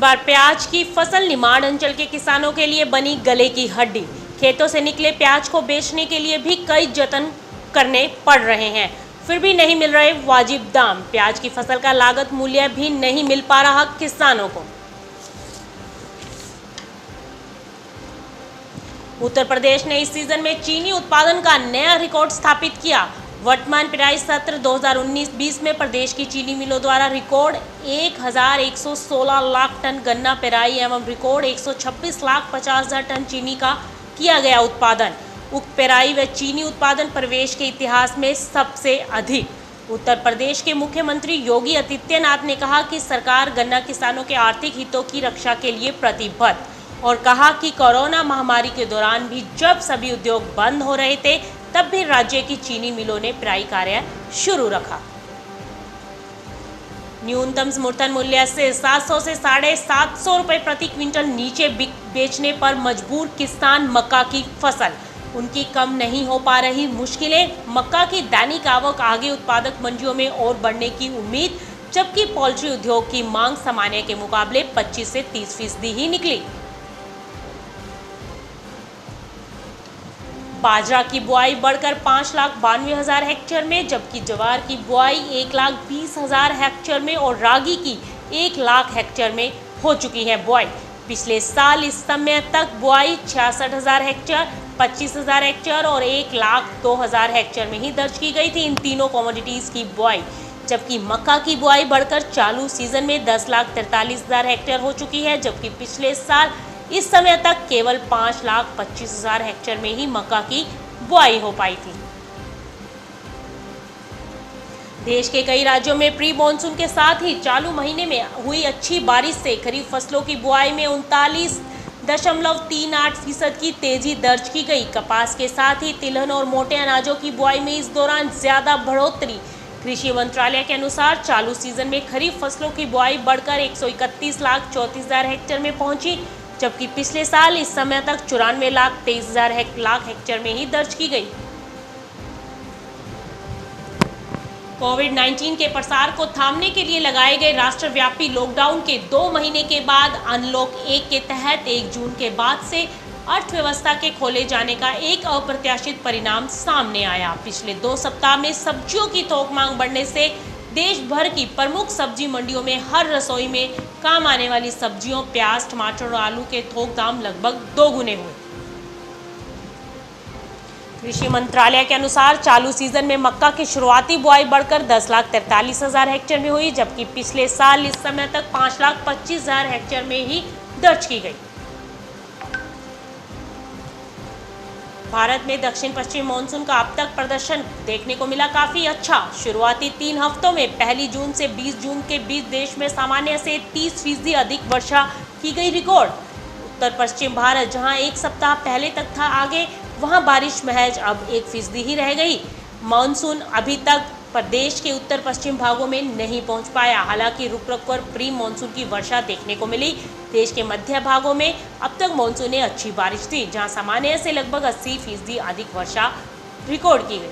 बार प्याज की फसल निमाड़ अंचल के किसानों के लिए बनी गले की हड्डी। खेतों से निकले प्याज को बेचने के लिए भी कई जतन करने पड़ रहे हैं, फिर भी नहीं मिल रहे वाजिब दाम। प्याज की फसल का लागत मूल्य भी नहीं मिल पा रहा किसानों को। उत्तर प्रदेश ने इस सीजन में चीनी उत्पादन का नया रिकॉर्ड स्थापित किया। वर्तमान पेराई सत्र 2019-20 में प्रदेश की चीनी मिलों द्वारा रिकॉर्ड 1116 लाख टन गन्ना पेराई एवं रिकॉर्ड 126 लाख 50 हजार टन चीनी का किया गया उत्पादन। उक्त पेराई व चीनी उत्पादन प्रदेश के इतिहास में सबसे अधिक। उत्तर प्रदेश के मुख्यमंत्री योगी आदित्यनाथ ने कहा कि सरकार गन्ना किसानों के आर्थिक हितों की रक्षा के लिए प्रतिबद्ध और कहा कि कोरोना महामारी के दौरान भी जब सभी उद्योग बंद हो रहे थे तब भी राज्य की चीनी मिलों ने पेराई कार्य शुरू रखा। न्यूनतम समर्थन मूल्य से 700 से 750 रुपए प्रति क्विंटल नीचे बेचने पर मजबूर किसान मक्का की फसल। उनकी कम नहीं हो पा रही मुश्किलें। मक्का की दैनिक आवक आगे उत्पादक मंडियों में और बढ़ने की उम्मीद, जबकि पोल्ट्री उद्योग की मांग सामान्य के मुकाबले 25 से 30% ही निकली। बाजरा की बुआई बढ़कर 5,92,000 हेक्टेयर में, जबकि ज्वार की बुआई 1,20,000 हेक्टेयर में और रागी की 1 लाख हेक्टेयर में हो चुकी है बुआई। पिछले साल इस समय तक बुआई 66,000 हेक्टेयर, 25,000 हेक्टेयर और 1,02,000 हेक्टेयर में ही दर्ज की गई थी इन तीनों कमोडिटीज़ की बुआई, जबकि मक्का की बुआई बढ़कर चालू सीजन में 10,43,000 हेक्टेयर हो चुकी है, जबकि पिछले साल इस समय तक केवल 5,25,000 हेक्टेयर में ही मक्का की बुआई हो पाई थी। देश के कई राज्यों में प्री मॉनसून के साथ ही चालू महीने में हुई अच्छी बारिश से खरीफ फसलों की बुआई में 39.38% की तेजी दर्ज की गई। कपास के साथ ही तिलहन और मोटे अनाजों की बुआई में इस दौरान ज्यादा बढ़ोतरी। कृषि मंत्रालय के अनुसार चालू सीजन में खरीफ फसलों की बुआई बढ़कर 131,34,000 हेक्टेयर में पहुंची, जबकि पिछले साल इस समय तक 94,23,000 हेक्टेयर में ही दर्ज की गई। कोविड-19 के प्रसार को थामने के लिए लगाए गए राष्ट्रव्यापी लॉकडाउन के 2 महीने के बाद अनलॉक 1 के तहत 1 जून के बाद से अर्थव्यवस्था के खोले जाने का एक अप्रत्याशित परिणाम सामने आया। पिछले 2 सप्ताह में सब्जियों की थोक मांग बढ़ने से देश भर की प्रमुख सब्जी मंडियों में हर रसोई में काम आने वाली सब्जियों, प्याज, टमाटर और आलू के थोक दाम लगभग 2 गुने हुए। कृषि मंत्रालय के अनुसार चालू सीजन में मक्का की शुरुआती बुआई बढ़कर 10,43,000 हेक्टेयर में हुई, जबकि पिछले साल इस समय तक 5,25,000 हेक्टेयर में ही दर्ज की गई। भारत में दक्षिण पश्चिम मानसून का अब तक प्रदर्शन देखने को मिला काफी अच्छा। शुरुआती 3 हफ्तों में 1 जून से 20 जून के बीच देश में सामान्य से 30% अधिक वर्षा की गई रिकॉर्ड। उत्तर पश्चिम भारत जहां एक सप्ताह पहले तक था आगे, वहां बारिश महज अब 1% ही रह गई। मानसून अभी तक प्रदेश के उत्तर पश्चिम भागों में नहीं पहुंच पाया। हालांकि रुक रुक कर प्री मानसून की वर्षा देखने को मिली। देश के मध्य भागों में अब तक मानसून ने अच्छी बारिश थी, जहां सामान्य से लगभग 80% अधिक वर्षा रिकॉर्ड की गई।